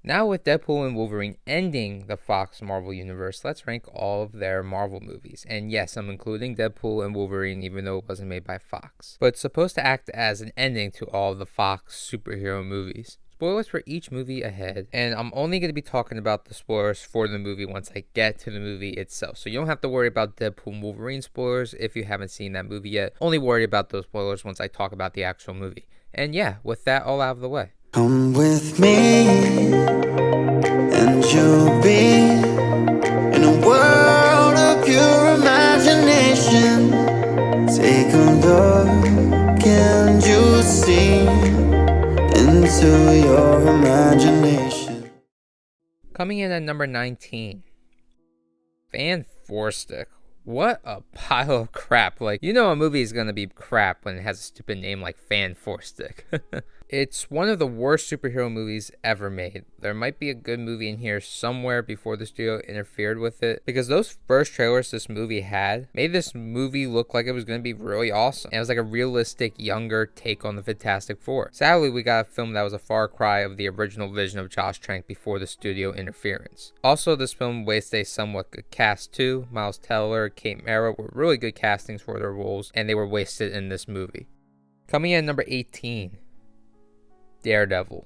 Now with Deadpool and Wolverine ending the Fox Marvel Universe, let's rank all of their Marvel movies. And yes, I'm including Deadpool and Wolverine even though it wasn't made by Fox. But it's supposed to act as an ending to all of the Fox superhero movies. Spoilers for each movie ahead, and I'm only going to be talking about the spoilers for the movie once I get to the movie itself. So you don't have to worry about Deadpool and Wolverine spoilers if you haven't seen that movie yet. Only worry about those spoilers once I talk about the actual movie. And yeah, with that all out of the way. Come with me, and you'll be in a world of pure imagination. Take a look, and you'll see into your imagination. Coming in at number 19, Fan Four Stick. What a pile of crap. Like, you know a movie is gonna be crap when it has a stupid name like Fan Four Stick. It's one of the worst superhero movies ever made. There might be a good movie in here somewhere before the studio interfered with it, because those first trailers this movie had made this movie look like it was going to be really awesome. And it was like a realistic, younger take on the Fantastic Four. Sadly, we got a film that was a far cry of the original vision of Josh Trank before the studio interference. Also, this film wasted a somewhat good cast too. Miles Teller, Kate Mara were really good castings for their roles, and they were wasted in this movie. Coming in at number 18, Daredevil.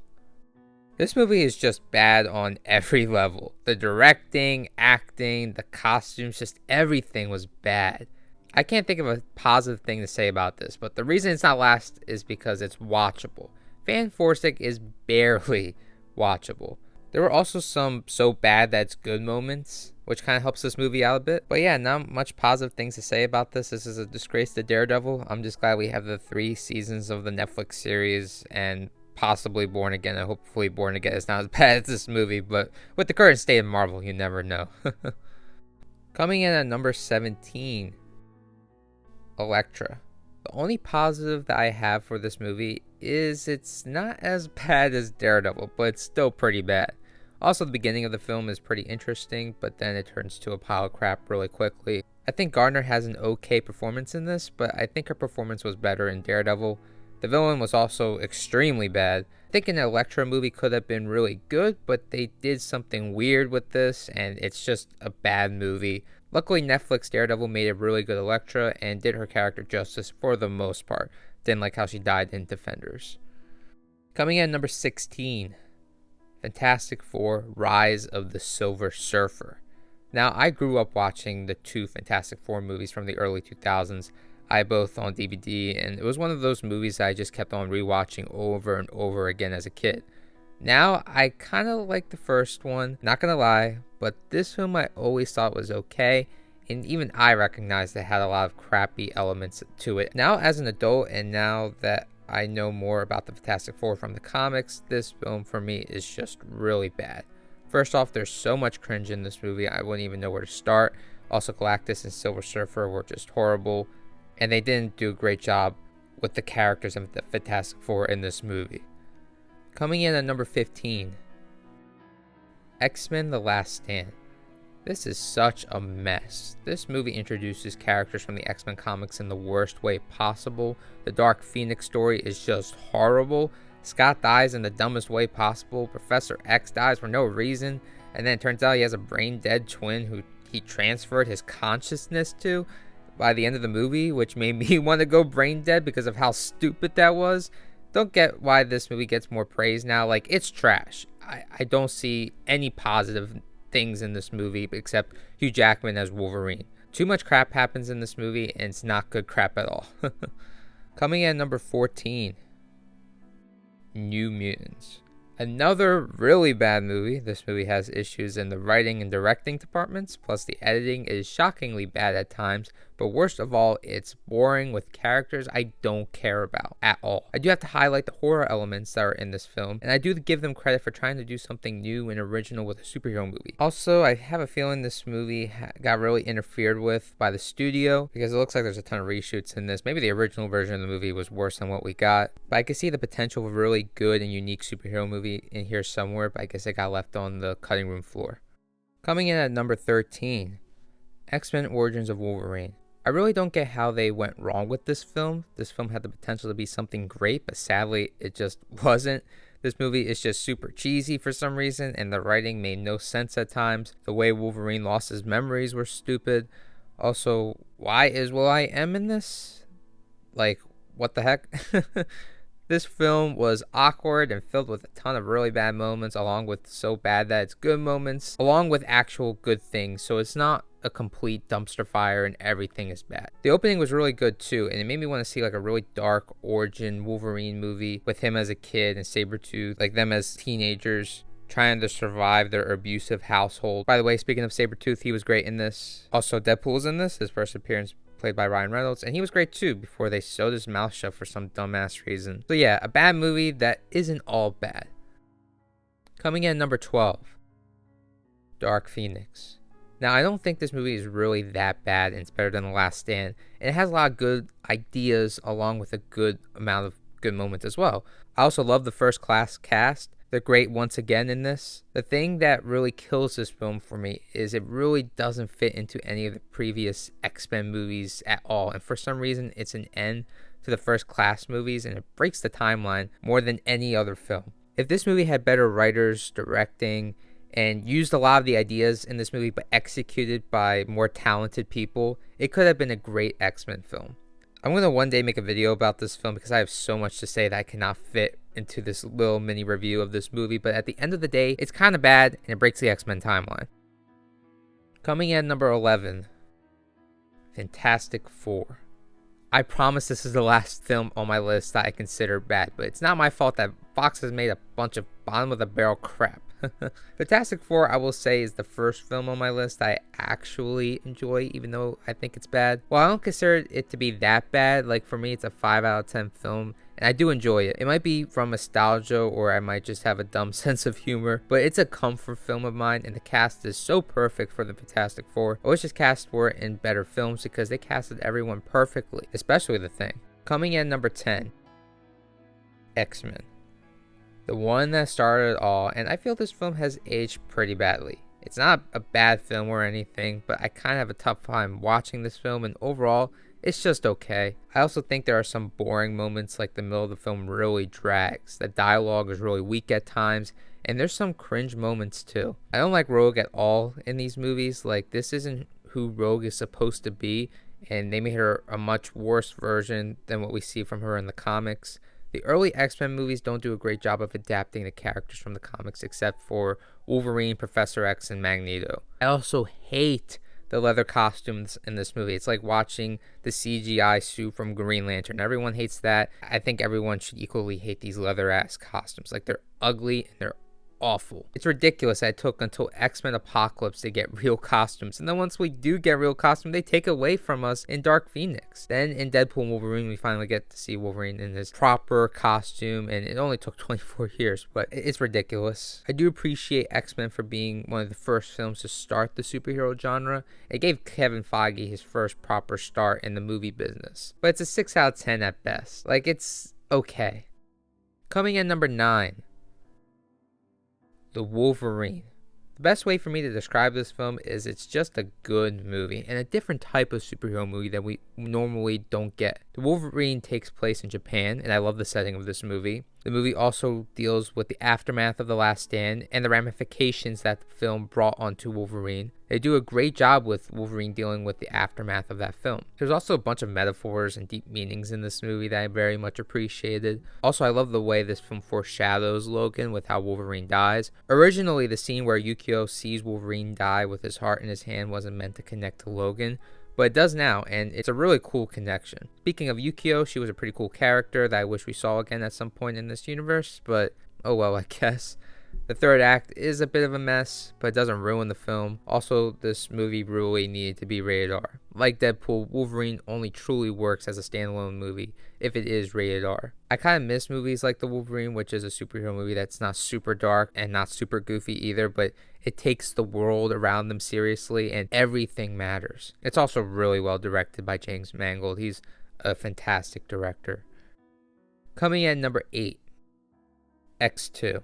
This movie is just bad on every level. The directing, acting, the costumes, just everything was bad. I can't think of a positive thing to say about this, but the reason it's not last is because it's watchable. Fan Four Stick is barely watchable. There were also some so bad that it's good moments, which kind of helps this movie out a bit. But yeah, not much positive things to say about this. This is a disgrace to Daredevil. I'm just glad we have the 3 seasons of the Netflix series and possibly Born Again. And hopefully Born Again is not as bad as this movie, but with the current state of Marvel, you never know. Coming in at number 17, Elektra. The only positive that I have for this movie is it's not as bad as Daredevil, but it's still pretty bad. Also, the beginning of the film is pretty interesting, but then it turns to a pile of crap really quickly. I think Gardner has an okay performance in this, but I think her performance was better in Daredevil. The villain was also extremely bad. I think an Elektra movie could have been really good, but they did something weird with this, and it's just a bad movie. Luckily, Netflix Daredevil made a really good Elektra and did her character justice for the most part. Didn't like how she died in Defenders. Coming in at number 16, Fantastic Four: Rise of the Silver Surfer. Now, I grew up watching the 2 Fantastic Four movies from the early 2000s. I both on DVD, and it was one of those movies that I just kept on rewatching over and over again as a kid. Now, I kind of like the first one, not gonna lie, but this film I always thought was okay, and even I recognized it had a lot of crappy elements to it. Now, as an adult, and now that I know more about the Fantastic Four from the comics, this film for me is just really bad. First off, there's so much cringe in this movie, I wouldn't even know where to start. Also, Galactus and Silver Surfer were just horrible, and they didn't do a great job with the characters of the Fantastic Four in this movie. Coming in at number 15, X-Men: The Last Stand. This is such a mess. This movie introduces characters from the X-Men comics in the worst way possible. The Dark Phoenix story is just horrible. Scott dies in the dumbest way possible. Professor X dies for no reason. And then it turns out he has a brain-dead twin who he transferred his consciousness to by the end of the movie, which made me want to go brain dead because of how stupid that was. Don't get why this movie gets more praise now. Like, it's trash. I don't see any positive things in this movie except Hugh Jackman as Wolverine. Too much crap happens in this movie, and it's not good crap at all. Coming in at number 14, New Mutants. Another really bad movie. This movie has issues in the writing and directing departments, plus the editing is shockingly bad at times, but worst of all, it's boring with characters I don't care about at all. I do have to highlight the horror elements that are in this film, and I do give them credit for trying to do something new and original with a superhero movie. Also, I have a feeling this movie got really interfered with by the studio, because it looks like there's a ton of reshoots in this. Maybe the original version of the movie was worse than what we got, but I could see the potential of a really good and unique superhero movie in here somewhere, but I guess it got left on the cutting room floor. Coming in at number 13, X-Men: Origins of Wolverine. I really don't get how they went wrong with this film. This film had the potential to be something great, but sadly it just wasn't. This movie is just super cheesy for some reason, and the writing made no sense at times. The way Wolverine lost his memories were stupid. Also, why is will.i.am in this? Like, what the heck? This film was awkward and filled with a ton of really bad moments, along with so bad that it's good moments, along with actual good things. So it's not a complete dumpster fire and everything is bad. The opening was really good too, and it made me want to see like a really dark origin Wolverine movie with him as a kid and Sabretooth, like them as teenagers trying to survive their abusive household. By the way, speaking of Sabretooth, he was great in this. Also, Deadpool was in this, his first appearance, played by Ryan Reynolds, and he was great too before they sewed his mouth shut for some dumbass reason. So yeah, a bad movie that isn't all bad. Coming in at number 12, Dark Phoenix. Now, I don't think this movie is really that bad, and it's better than The Last Stand, and it has a lot of good ideas along with a good amount of good moments as well. I also love the First Class cast. They're great once again in this. The thing that really kills this film for me is it really doesn't fit into any of the previous X-Men movies at all. And for some reason, it's an end to the First Class movies, and it breaks the timeline more than any other film. If this movie had better writers, directing, and used a lot of the ideas in this movie but executed by more talented people, it could have been a great X-Men film. I'm going to one day make a video about this film because I have so much to say that I cannot fit into this little mini review of this movie, but at the end of the day, it's kind of bad and it breaks the X-Men timeline. Coming in at number 11, Fantastic Four. I promise this is the last film on my list that I consider bad, but it's not my fault that Fox has made a bunch of bottom-of-the-barrel crap. Fantastic Four, I will say, is the first film on my list I actually enjoy, even though I think it's bad. Well, I don't consider it to be that bad. Like, for me, it's a 5 out of 10 film, and I do enjoy it. It might be from nostalgia, or I might just have a dumb sense of humor, but it's a comfort film of mine, and the cast is so perfect for the Fantastic Four. I wish this cast were in better films because they casted everyone perfectly, especially The Thing. Coming in number 10, X-Men. The one that started it all, and I feel this film has aged pretty badly. It's not a bad film or anything, but I kind of have a tough time watching this film, and overall, it's just okay. I also think there are some boring moments, like the middle of the film really drags. The dialogue is really weak at times, and there's some cringe moments too. I don't like Rogue at all in these movies. Like, this isn't who Rogue is supposed to be, and they made her a much worse version than what we see from her in the comics. The early X-Men movies don't do a great job of adapting the characters from the comics, except for Wolverine, Professor X, and Magneto. I also hate the leather costumes in this movie. It's like watching the CGI suit from Green Lantern. Everyone hates that. I think everyone should equally hate these leather-ass costumes. Like, they're ugly and they're awful. It's ridiculous that it took until X-Men Apocalypse to get real costumes, and then once we do get real costumes, they take away from us in Dark Phoenix. Then in Deadpool and Wolverine, we finally get to see Wolverine in his proper costume, and it only took 24 years, but it's ridiculous. I do appreciate X-Men for being one of the first films to start the superhero genre. It gave Kevin Feige his first proper start in the movie business, but it's a 6 out of 10 at best. Like, it's okay. Coming in number 9, The Wolverine. The best way for me to describe this film is it's just a good movie and a different type of superhero movie that we normally don't get. The Wolverine takes place in Japan, and I love the setting of this movie. The movie also deals with the aftermath of The Last Stand and the ramifications that the film brought onto Wolverine. They do a great job with Wolverine dealing with the aftermath of that film. There's also a bunch of metaphors and deep meanings in this movie that I very much appreciated. Also, I love the way this film foreshadows Logan with how Wolverine dies. Originally, the scene where Yukio sees Wolverine die with his heart in his hand wasn't meant to connect to Logan, but it does now, and it's a really cool connection. Speaking of Yukio, she was a pretty cool character that I wish we saw again at some point in this universe, but oh well, I guess. The third act is a bit of a mess, but it doesn't ruin the film. Also, this movie really needed to be rated R. Like Deadpool, Wolverine only truly works as a standalone movie if it is rated R. I kind of miss movies like The Wolverine, which is a superhero movie that's not super dark and not super goofy either, but it takes the world around them seriously and everything matters. It's also really well directed by James Mangold. He's a fantastic director. Coming in at number 8, X2.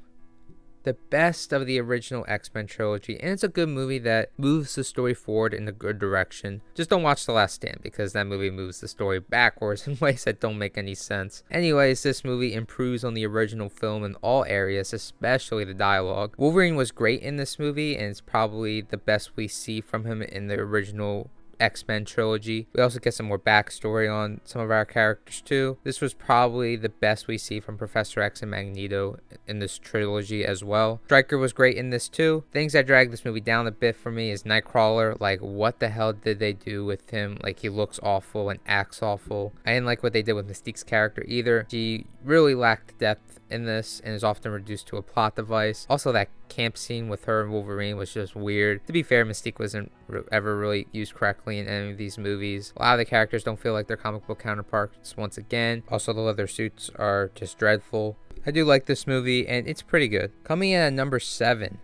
the best of the original X-Men trilogy, and it's a good movie that moves the story forward in a good direction. Just don't watch The Last Stand, because that movie moves the story backwards in ways that don't make any sense. Anyways, this movie improves on the original film in all areas, especially the dialogue. Wolverine was great in this movie, and it's probably the best we see from him in the original X-Men trilogy. We also get some more backstory on some of our characters too. This was probably the best we see from Professor X and Magneto in this trilogy as well. Stryker was great in this too. Things that drag this movie down a bit for me is Nightcrawler. Like, what the hell did they do with him? Like, he looks awful and acts awful. I didn't like what they did with Mystique's character either. She really lacked depth in this and is often reduced to a plot device. Also, that camp scene with her and Wolverine was just weird. To be fair, Mystique wasn't ever really used correctly in any of these movies. A lot of the characters don't feel like their comic book counterparts once again. Also, the leather suits are just dreadful. I do like this movie, and it's pretty good. Coming in at number 7,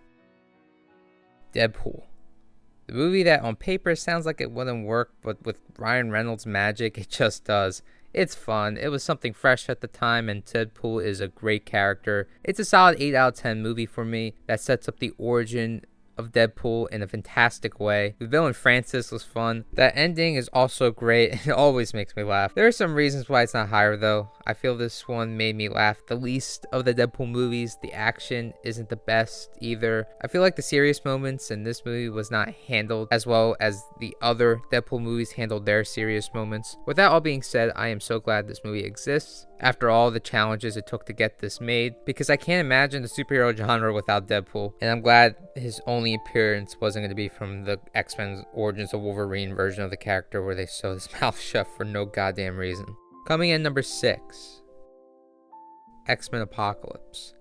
Deadpool. The movie that on paper sounds like it wouldn't work, but with Ryan Reynolds' magic, it just does. It's fun. It was something fresh at the time, and Deadpool is a great character. It's a solid 8 out of 10 movie for me that sets up the origin of Deadpool in a fantastic way. The villain Francis was fun. That ending is also great. It always makes me laugh. There are some reasons why it's not higher though. I feel this one made me laugh the least of the Deadpool movies. The action isn't the best either. I feel like the serious moments in this movie was not handled as well as the other Deadpool movies handled their serious moments. With that all being said, I am so glad this movie exists after all the challenges it took to get this made, because I can't imagine the superhero genre without Deadpool, and I'm glad his only appearance wasn't going to be from the X-Men Origins of Wolverine version of the character where they sew his mouth shut for no goddamn reason. Coming in number 6, X-Men Apocalypse.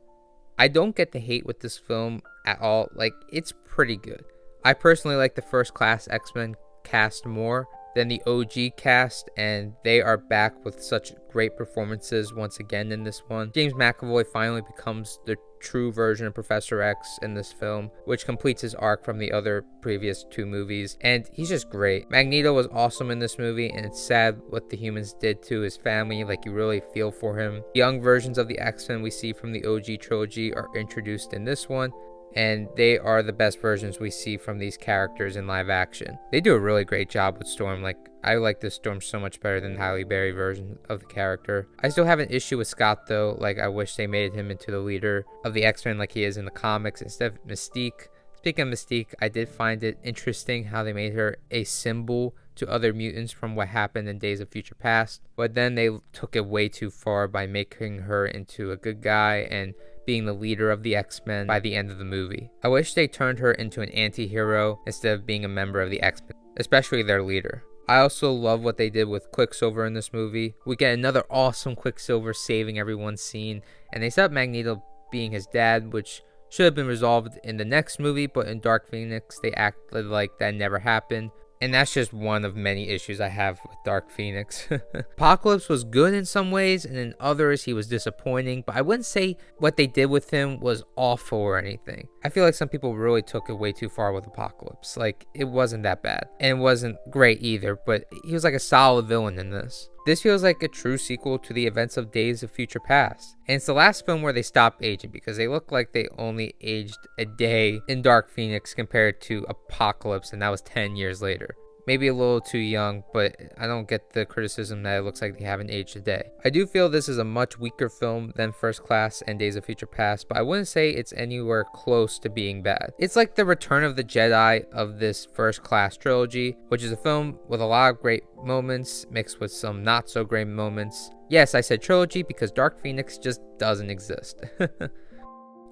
I don't get the hate with this film at all. Like, it's pretty good. I personally like the first class X-Men cast more than the OG cast, and they are back with such great performances once again in this one. James McAvoy finally becomes the true version of Professor X in this film, which completes his arc from the other previous 2 movies, and he's just great. Magneto was awesome in this movie, and it's sad what the humans did to his family. Like, you really feel for him. Young versions of the X-Men we see from the OG trilogy are introduced in this one, and they are the best versions we see from these characters in live action. They do a really great job with Storm. Like, I like this Storm so much better than the Halle Berry version of the character. I still have an issue with Scott though. Like, I wish they made him into the leader of the X-Men like he is in the comics instead of Mystique. Speaking of Mystique, I did find it interesting how they made her a symbol to other mutants from what happened in Days of Future Past, but then they took it way too far by making her into a good guy and being the leader of the X-Men by the end of the movie. I wish they turned her into an anti-hero instead of being a member of the X-Men, especially their leader. I also love what they did with Quicksilver in this movie. We get another awesome Quicksilver saving everyone's scene, and they set up Magneto being his dad, which should have been resolved in the next movie, but in Dark Phoenix they acted like that never happened. And that's just one of many issues I have with Dark Phoenix. Apocalypse was good in some ways, and in others he was disappointing, but I wouldn't say what they did with him was awful or anything. I feel like some people really took it way too far with Apocalypse. Like, it wasn't that bad, and it wasn't great either, but he was like a solid villain in this. This feels like a true sequel to the events of Days of Future Past. And it's the last film where they stopped aging, because they look like they only aged a day in Dark Phoenix compared to Apocalypse, and that was 10 years later. Maybe a little too young, but I don't get the criticism that it looks like they haven't aged a day. I do feel this is a much weaker film than First Class and Days of Future Past, but I wouldn't say it's anywhere close to being bad. It's like the Return of the Jedi of this First Class trilogy, which is a film with a lot of great moments mixed with some not so great moments. Yes, I said trilogy because Dark Phoenix just doesn't exist.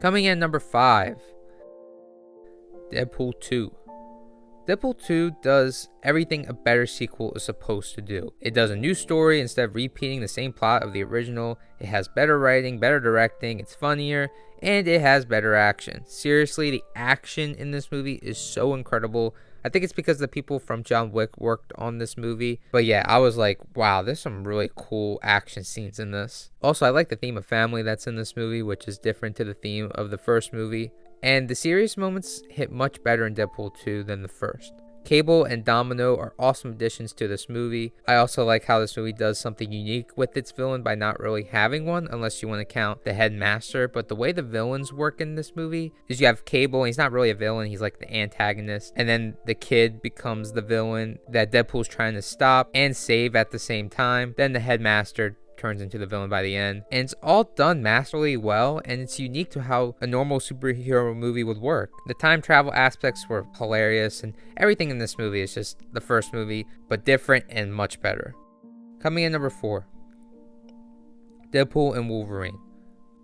Coming in number 5, Deadpool 2. Deadpool 2 does everything a better sequel is supposed to do. It does a new story instead of repeating the same plot of the original. It has better writing, better directing, it's funnier, and it has better action. Seriously, the action in this movie is so incredible. I think it's because the people from John Wick worked on this movie. But yeah, I was like, wow, there's some really cool action scenes in this. Also, I like the theme of family that's in this movie, which is different to the theme of the first movie. And the serious moments hit much better in Deadpool 2 than the first. Cable and Domino are awesome additions to this movie. I also like how this movie does something unique with its villain by not really having one, unless you want to count the headmaster. But the way the villains work in this movie is you have Cable, and he's not really a villain, he's like the antagonist. And then the kid becomes the villain that Deadpool's trying to stop and save at the same time. Then the headmaster turns into the villain by the end, and it's all done masterfully well, and it's unique to how a normal superhero movie would work. The time travel aspects were hilarious, and everything in this movie is just the first movie, but different and much better. Coming in number 4, Deadpool and Wolverine.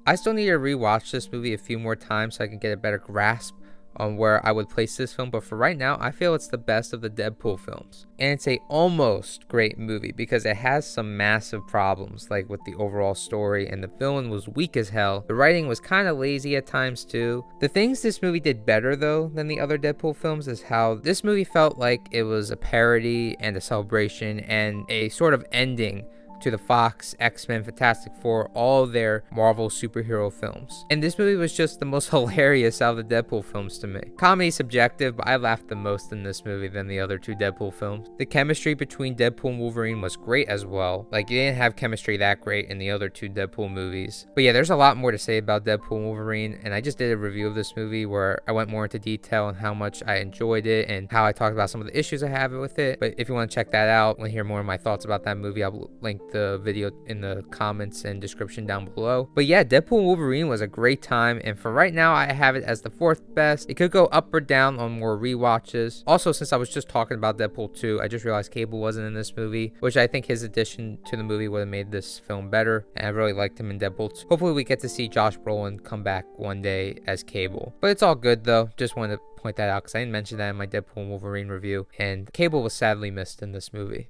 I still need to rewatch this movie a few more times so I can get a better grasp on where I would place this film, but for right now, I feel it's the best of the Deadpool films. And it's a almost great movie because it has some massive problems, like with the overall story, and the villain was weak as hell. The writing was kind of lazy at times too. The things this movie did better though than the other Deadpool films is how this movie felt like it was a parody and a celebration and a sort of ending to the Fox, X-Men, Fantastic Four, all their Marvel superhero films. And this movie was just the most hilarious out of the Deadpool films to me. Comedy subjective, but I laughed the most in this movie than the other two Deadpool films. The chemistry between Deadpool and Wolverine was great as well. Like, you didn't have chemistry that great in the other two Deadpool movies. But yeah, there's a lot more to say about Deadpool and Wolverine, and I just did a review of this movie where I went more into detail on how much I enjoyed it and how I talked about some of the issues I have with it. But if you want to check that out and hear more of my thoughts about that movie, I'll link the video in the comments and description down below. But yeah, Deadpool and Wolverine was a great time, and for right now I have it as the 4th best. It could go up or down on more rewatches. Also, since I was just talking about Deadpool 2, I just realized Cable wasn't in this movie, which I think his addition to the movie would have made this film better, and I really liked him in Deadpool 2. Hopefully we get to see Josh Brolin come back one day as Cable, but it's all good though. Just wanted to point that out because I didn't mention that in my Deadpool and Wolverine review, and Cable was sadly missed in this movie.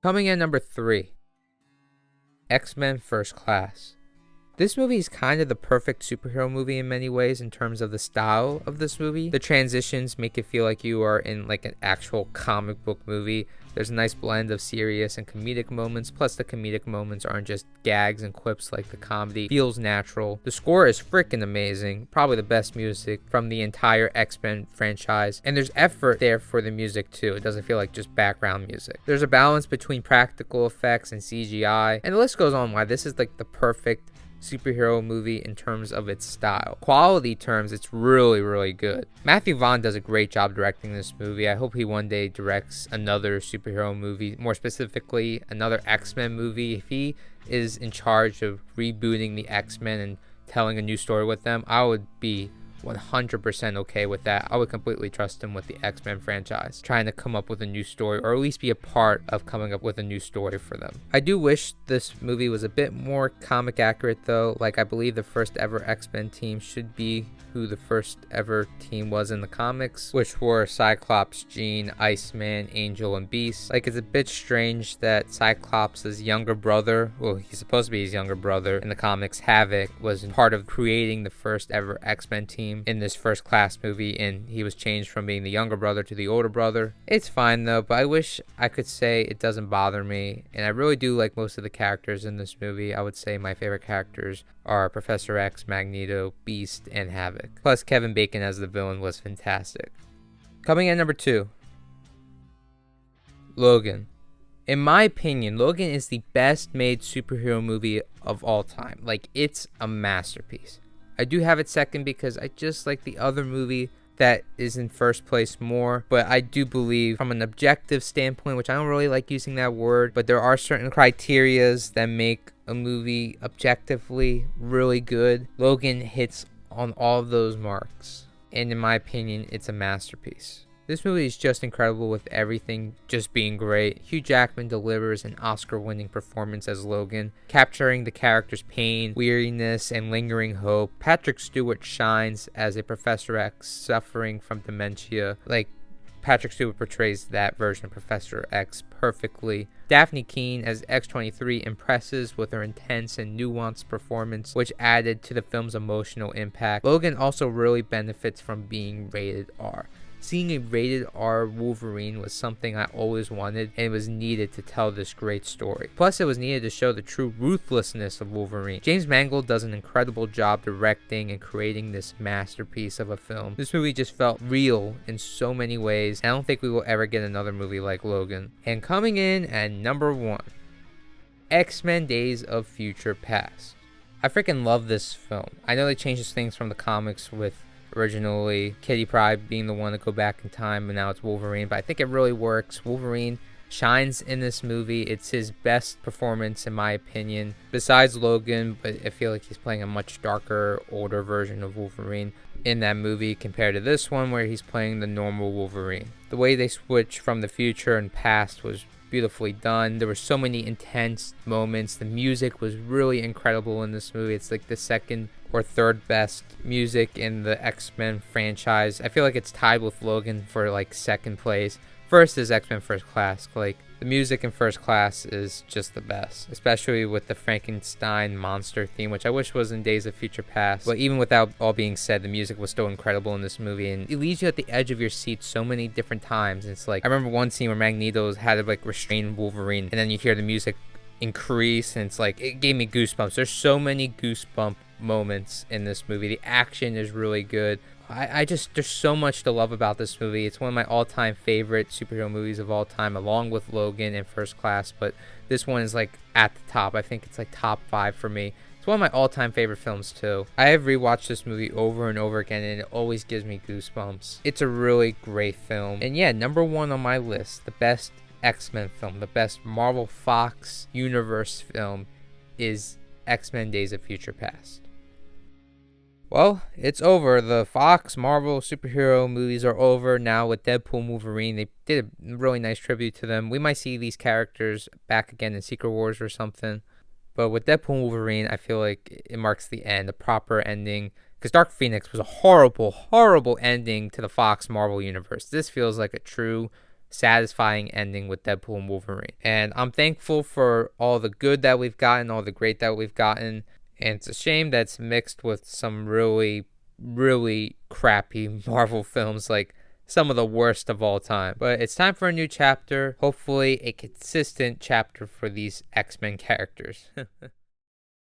Coming in number 3, X-Men First Class. This movie is kind of the perfect superhero movie in many ways in terms of the style of this movie. The transitions make it feel like you are in like an actual comic book movie. There's a nice blend of serious and comedic moments, plus the comedic moments aren't just gags and quips like the comedy. Feels natural. The score is freaking amazing. Probably the best music from the entire X-Men franchise. And there's effort there for the music too. It doesn't feel like just background music. There's a balance between practical effects and CGI. And the list goes on why this is like the perfect superhero movie in terms of its style. Quality terms, it's really good. Matthew Vaughn does a great job directing this movie. I hope he one day directs another superhero movie, more specifically another X-Men movie. If he is in charge of rebooting the X-Men and telling a new story with them, I would be 100% okay with that. I would completely trust him with the X-Men franchise, trying to come up with a new story, or at least be a part of coming up with a new story for them. I do wish this movie was a bit more comic accurate though. Like, I believe the first ever X-Men team should be who the first ever team was in the comics, which were Cyclops, Jean, Iceman, Angel, and Beast. Like, it's a bit strange that Cyclops' younger brother, well, he's supposed to be his younger brother in the comics, Havoc, was part of creating the first ever X-Men team in this First Class movie, and he was changed from being the younger brother to the older brother. It's fine though, but I wish I could say it doesn't bother me, and I really do like most of the characters in this movie. I would say my favorite characters are Professor X, Magneto, Beast, and Havoc. Plus, Kevin Bacon as the villain was fantastic. Coming in number 2, Logan. In my opinion, Logan is the best made superhero movie of all time. Like, it's a masterpiece. I do have it second because I just like the other movie that is in first place more, but I do believe from an objective standpoint, which I don't really like using that word, but there are certain criterias that make a movie objectively really good. Logan hits on all of those marks, and in my opinion, it's a masterpiece. This movie is just incredible, with everything just being great. Hugh Jackman delivers an Oscar-winning performance as Logan, capturing the character's pain, weariness, and lingering hope. Patrick Stewart shines as a Professor X suffering from dementia. Like, Patrick Stewart portrays that version of Professor X perfectly. Daphne Keane as X-23 impresses with her intense and nuanced performance, which added to the film's emotional impact. Logan also really benefits from being rated R. Seeing a rated R Wolverine was something I always wanted, and it was needed to tell this great story. Plus, it was needed to show the true ruthlessness of Wolverine. James Mangold does an incredible job directing and creating this masterpiece of a film. This movie just felt real in so many ways. I don't think we will ever get another movie like Logan. And coming in at number 1, X-Men Days of Future Past. I freaking love this film. I know they changed things from the comics with originally Kitty Pryde being the one to go back in time, and now it's Wolverine, but I think it really works. Wolverine shines in this movie. It's his best performance in my opinion, besides Logan, but I feel like he's playing a much darker, older version of Wolverine in that movie compared to this one where he's playing the normal Wolverine. The way they switch from the future and past was beautifully done. There were so many intense moments. The music was really incredible in this movie. It's like the second or third best music in the X-Men franchise. I feel like it's tied with Logan for like second place. First is X-Men First Class. Like the music in First Class is just the best, especially with the Frankenstein monster theme, which I wish was in Days of Future Past. But even without all being said, the music was still incredible in this movie, and it leaves you at the edge of your seat so many different times. It's like I remember one scene where Magneto had to like restrain Wolverine, and then you hear the music increase, and it's like it gave me goosebumps. There's so many goosebump moments in this movie. The action is really good. I just, there's so much to love about this movie. It's one of my all-time favorite superhero movies of all time, along with Logan and First Class, but this one is like at the top. I think it's like top 5 for me. It's one of my all-time favorite films too. I have rewatched this movie over and over again, and it always gives me goosebumps. It's a really great film. And yeah, number 1 on my list, the best X-Men film, the best Marvel Fox universe film is X-Men Days of Future Past. Well, it's over. The Fox Marvel superhero movies are over now with Deadpool and Wolverine. They did a really nice tribute to them. We might see these characters back again in Secret Wars or something. But with Deadpool and Wolverine, I feel like it marks the end, a proper ending. Because Dark Phoenix was a horrible, horrible ending to the Fox Marvel universe. This feels like a true, satisfying ending with Deadpool and Wolverine. And I'm thankful for all the good that we've gotten, all the great that we've gotten. And it's a shame that it's mixed with some really, really crappy Marvel films, like some of the worst of all time. But it's time for a new chapter, hopefully a consistent chapter for these X-Men characters.